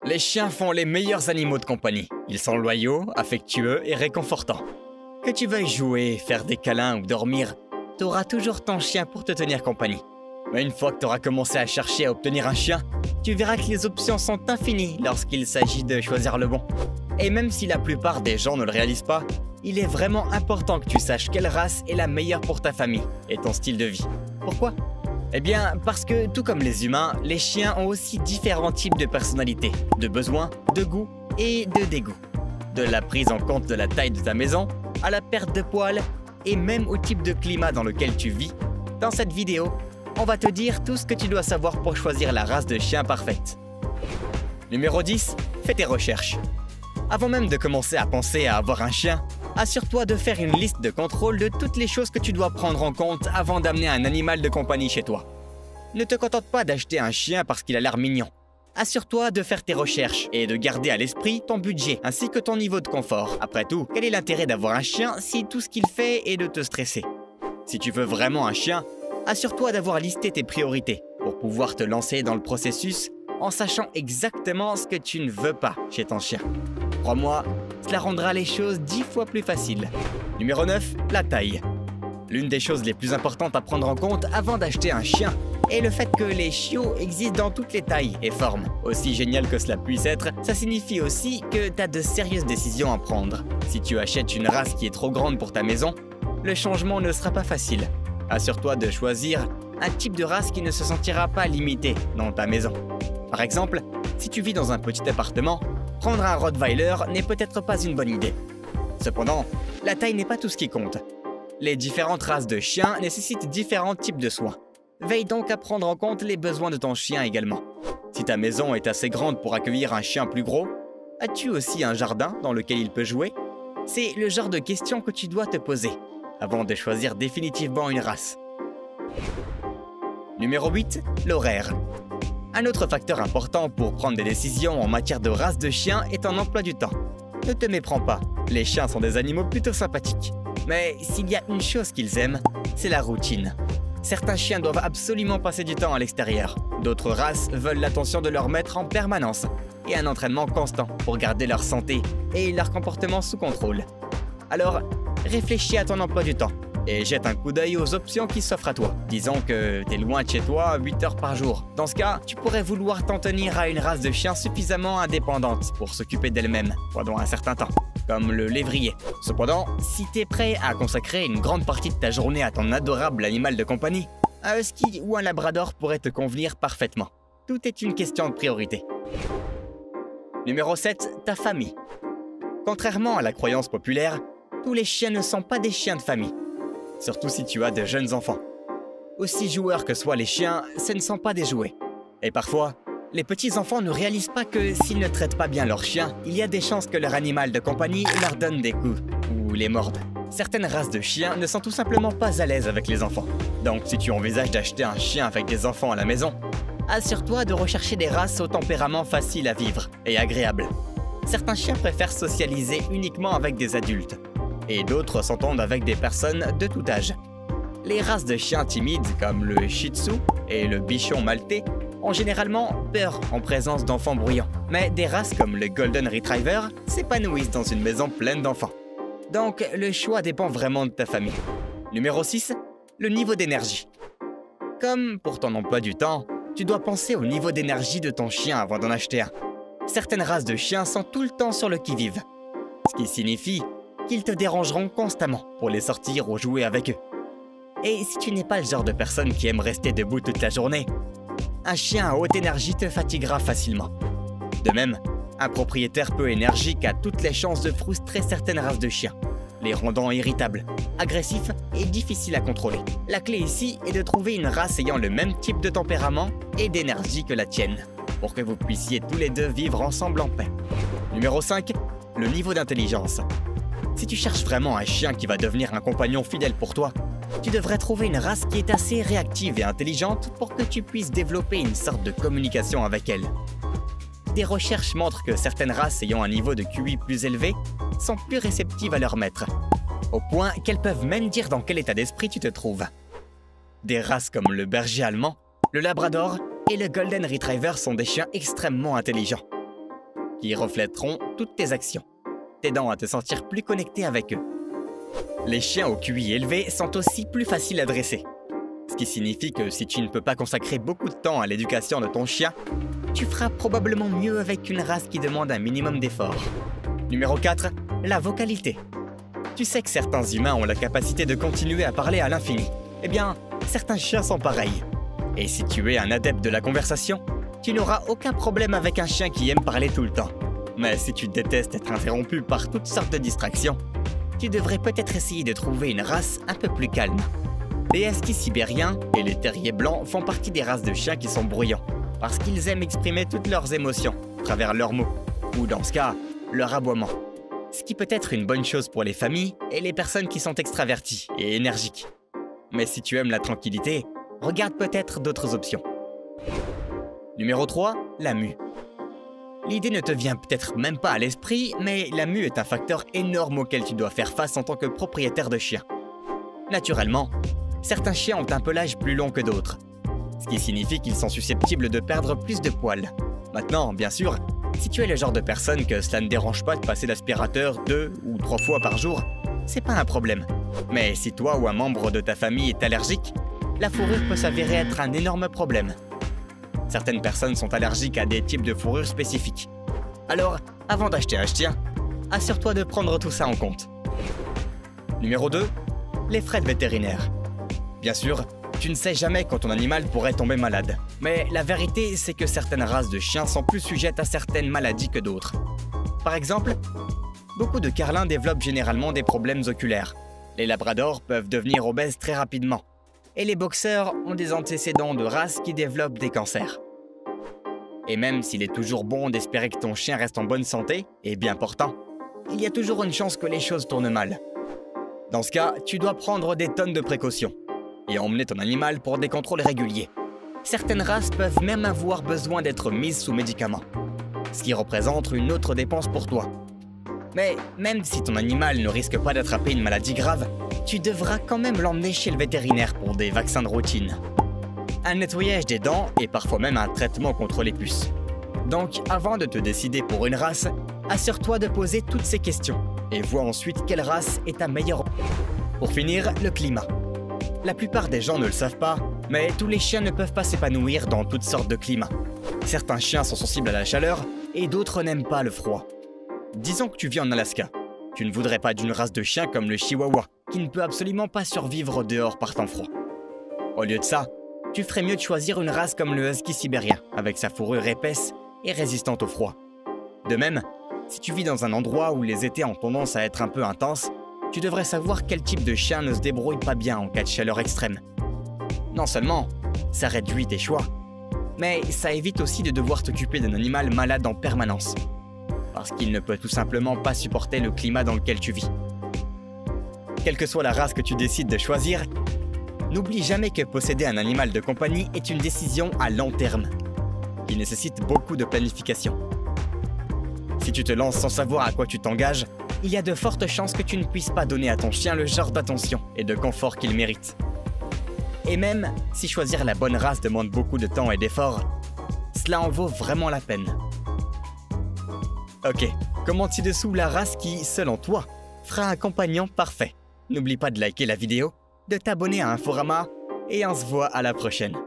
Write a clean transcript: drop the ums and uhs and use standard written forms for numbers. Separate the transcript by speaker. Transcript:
Speaker 1: Les chiens font les meilleurs animaux de compagnie. Ils sont loyaux, affectueux et réconfortants. Que tu veuilles jouer, faire des câlins ou dormir, tu auras toujours ton chien pour te tenir compagnie. Mais une fois que tu auras commencé à chercher à obtenir un chien, tu verras que les options sont infinies lorsqu'il s'agit de choisir le bon. Et même si la plupart des gens ne le réalisent pas, il est vraiment important que tu saches quelle race est la meilleure pour ta famille et ton style de vie. Pourquoi ? Eh bien, parce que tout comme les humains, les chiens ont aussi différents types de personnalités, de besoins, de goûts et de dégoûts. De la prise en compte de la taille de ta maison, à la perte de poils et même au type de climat dans lequel tu vis, dans cette vidéo, on va te dire tout ce que tu dois savoir pour choisir la race de chien parfaite. Numéro 10, fais tes recherches. Avant même de commencer à penser à avoir un chien, assure-toi de faire une liste de contrôle de toutes les choses que tu dois prendre en compte avant d'amener un animal de compagnie chez toi. Ne te contente pas d'acheter un chien parce qu'il a l'air mignon. Assure-toi de faire tes recherches et de garder à l'esprit ton budget ainsi que ton niveau de confort. Après tout, quel est l'intérêt d'avoir un chien si tout ce qu'il fait est de te stresser? Si tu veux vraiment un chien, assure-toi d'avoir listé tes priorités pour pouvoir te lancer dans le processus en sachant exactement ce que tu ne veux pas chez ton chien. Crois-moi, cela rendra les choses 10 fois plus faciles. Numéro 9, la taille. L'une des choses les plus importantes à prendre en compte avant d'acheter un chien est le fait que les chiots existent dans toutes les tailles et formes. Aussi génial que cela puisse être, ça signifie aussi que tu as de sérieuses décisions à prendre. Si tu achètes une race qui est trop grande pour ta maison, le changement ne sera pas facile. Assure-toi de choisir un type de race qui ne se sentira pas limité dans ta maison. Par exemple, si tu vis dans un petit appartement, prendre un Rottweiler n'est peut-être pas une bonne idée. Cependant, la taille n'est pas tout ce qui compte. Les différentes races de chiens nécessitent différents types de soins. Veille donc à prendre en compte les besoins de ton chien également. Si ta maison est assez grande pour accueillir un chien plus gros, as-tu aussi un jardin dans lequel il peut jouer? C'est le genre de questions que tu dois te poser avant de choisir définitivement une race. Numéro 8, l'horaire. Un autre facteur important pour prendre des décisions en matière de race de chien est ton emploi du temps. Ne te méprends pas, les chiens sont des animaux plutôt sympathiques. Mais s'il y a une chose qu'ils aiment, c'est la routine. Certains chiens doivent absolument passer du temps à l'extérieur. D'autres races veulent l'attention de leur maître en permanence et un entraînement constant pour garder leur santé et leur comportement sous contrôle. Alors, réfléchis à ton emploi du temps et jette un coup d'œil aux options qui s'offrent à toi. Disons que t'es loin de chez toi 8 heures par jour. Dans ce cas, tu pourrais vouloir t'en tenir à une race de chien suffisamment indépendante pour s'occuper d'elle-même pendant un certain temps, comme le lévrier. Cependant, si t'es prêt à consacrer une grande partie de ta journée à ton adorable animal de compagnie, un husky ou un labrador pourrait te convenir parfaitement. Tout est une question de priorité. Numéro 7, ta famille. Contrairement à la croyance populaire, tous les chiens ne sont pas des chiens de famille. Surtout si tu as de jeunes enfants. Aussi joueurs que soient les chiens, ce ne sont pas des jouets. Et parfois, les petits-enfants ne réalisent pas que s'ils ne traitent pas bien leur chien, il y a des chances que leur animal de compagnie leur donne des coups ou les morde. Certaines races de chiens ne sont tout simplement pas à l'aise avec les enfants. Donc si tu envisages d'acheter un chien avec des enfants à la maison, assure-toi de rechercher des races au tempérament facile à vivre et agréable. Certains chiens préfèrent socialiser uniquement avec des adultes, et d'autres s'entendent avec des personnes de tout âge. Les races de chiens timides comme le Shih Tzu et le Bichon Maltais ont généralement peur en présence d'enfants bruyants. Mais des races comme le Golden Retriever s'épanouissent dans une maison pleine d'enfants. Donc le choix dépend vraiment de ta famille. Numéro 6, le niveau d'énergie. Comme pour ton emploi du temps, tu dois penser au niveau d'énergie de ton chien avant d'en acheter un. Certaines races de chiens sont tout le temps sur le qui-vive, ce qui signifie qu'ils te dérangeront constamment pour les sortir ou jouer avec eux. Et si tu n'es pas le genre de personne qui aime rester debout toute la journée, un chien à haute énergie te fatiguera facilement. De même, un propriétaire peu énergique a toutes les chances de frustrer certaines races de chiens, les rendant irritables, agressifs et difficiles à contrôler. La clé ici est de trouver une race ayant le même type de tempérament et d'énergie que la tienne, pour que vous puissiez tous les deux vivre ensemble en paix. Numéro 5, le niveau d'intelligence. Si tu cherches vraiment un chien qui va devenir un compagnon fidèle pour toi, tu devrais trouver une race qui est assez réactive et intelligente pour que tu puisses développer une sorte de communication avec elle. Des recherches montrent que certaines races ayant un niveau de QI plus élevé sont plus réceptives à leur maître, au point qu'elles peuvent même dire dans quel état d'esprit tu te trouves. Des races comme le berger allemand, le labrador et le golden retriever sont des chiens extrêmement intelligents. qui reflèteront toutes tes actions, t'aidant à te sentir plus connecté avec eux. Les chiens au QI élevé sont aussi plus faciles à dresser, ce qui signifie que si tu ne peux pas consacrer beaucoup de temps à l'éducation de ton chien, tu feras probablement mieux avec une race qui demande un minimum d'effort. Numéro 4, la vocalité. Tu sais que certains humains ont la capacité de continuer à parler à l'infini. Eh bien, certains chiens sont pareils. Et si tu es un adepte de la conversation, tu n'auras aucun problème avec un chien qui aime parler tout le temps. Mais si tu détestes être interrompu par toutes sortes de distractions, tu devrais peut-être essayer de trouver une race un peu plus calme. Les huskies sibériens et les terriers blancs font partie des races de chiens qui sont bruyants, parce qu'ils aiment exprimer toutes leurs émotions à travers leurs mots, ou dans ce cas, leur aboiement. Ce qui peut être une bonne chose pour les familles et les personnes qui sont extraverties et énergiques. Mais si tu aimes la tranquillité, regarde peut-être d'autres options. Numéro 3, la mue. L'idée ne te vient peut-être même pas à l'esprit, mais la mue est un facteur énorme auquel tu dois faire face en tant que propriétaire de chien. Naturellement, certains chiens ont un pelage plus long que d'autres, ce qui signifie qu'ils sont susceptibles de perdre plus de poils. Maintenant, bien sûr, si tu es le genre de personne que cela ne dérange pas de passer l'aspirateur 2 ou 3 fois par jour, c'est pas un problème. Mais si toi ou un membre de ta famille est allergique, la fourrure peut s'avérer être un énorme problème. Certaines personnes sont allergiques à des types de fourrure spécifiques. Alors, avant d'acheter un chien, assure-toi de prendre tout ça en compte. Numéro 2, les frais de vétérinaire. Bien sûr, tu ne sais jamais quand ton animal pourrait tomber malade. Mais la vérité, c'est que certaines races de chiens sont plus sujettes à certaines maladies que d'autres. Par exemple, beaucoup de carlins développent généralement des problèmes oculaires. Les labradors peuvent devenir obèses très rapidement. Et les boxers ont des antécédents de races qui développent des cancers. Et même s'il est toujours bon d'espérer que ton chien reste en bonne santé et bien portant, il y a toujours une chance que les choses tournent mal. Dans ce cas, tu dois prendre des tonnes de précautions et emmener ton animal pour des contrôles réguliers. Certaines races peuvent même avoir besoin d'être mises sous médicaments, ce qui représente une autre dépense pour toi. Mais même si ton animal ne risque pas d'attraper une maladie grave, tu devras quand même l'emmener chez le vétérinaire pour des vaccins de routine, un nettoyage des dents et parfois même un traitement contre les puces. Donc, avant de te décider pour une race, assure-toi de poser toutes ces questions et vois ensuite quelle race est ta meilleure. Pour finir, le climat. La plupart des gens ne le savent pas, mais tous les chiens ne peuvent pas s'épanouir dans toutes sortes de climats. Certains chiens sont sensibles à la chaleur et d'autres n'aiment pas le froid. Disons que tu vis en Alaska. Tu ne voudrais pas d'une race de chien comme le Chihuahua, qui ne peut absolument pas survivre dehors par temps froid. Au lieu de ça, tu ferais mieux de choisir une race comme le husky sibérien, avec sa fourrure épaisse et résistante au froid. De même, si tu vis dans un endroit où les étés ont tendance à être un peu intenses, tu devrais savoir quel type de chien ne se débrouille pas bien en cas de chaleur extrême. Non seulement, ça réduit tes choix, mais ça évite aussi de devoir t'occuper d'un animal malade en permanence, parce qu'il ne peut tout simplement pas supporter le climat dans lequel tu vis. Quelle que soit la race que tu décides de choisir, n'oublie jamais que posséder un animal de compagnie est une décision à long terme, qui nécessite beaucoup de planification. Si tu te lances sans savoir à quoi tu t'engages, il y a de fortes chances que tu ne puisses pas donner à ton chien le genre d'attention et de confort qu'il mérite. Et même si choisir la bonne race demande beaucoup de temps et d'efforts, cela en vaut vraiment la peine. Ok, commente ci-dessous la race qui, selon toi, fera un compagnon parfait. N'oublie pas de liker la vidéo, de t'abonner à Inforama et on se voit à la prochaine.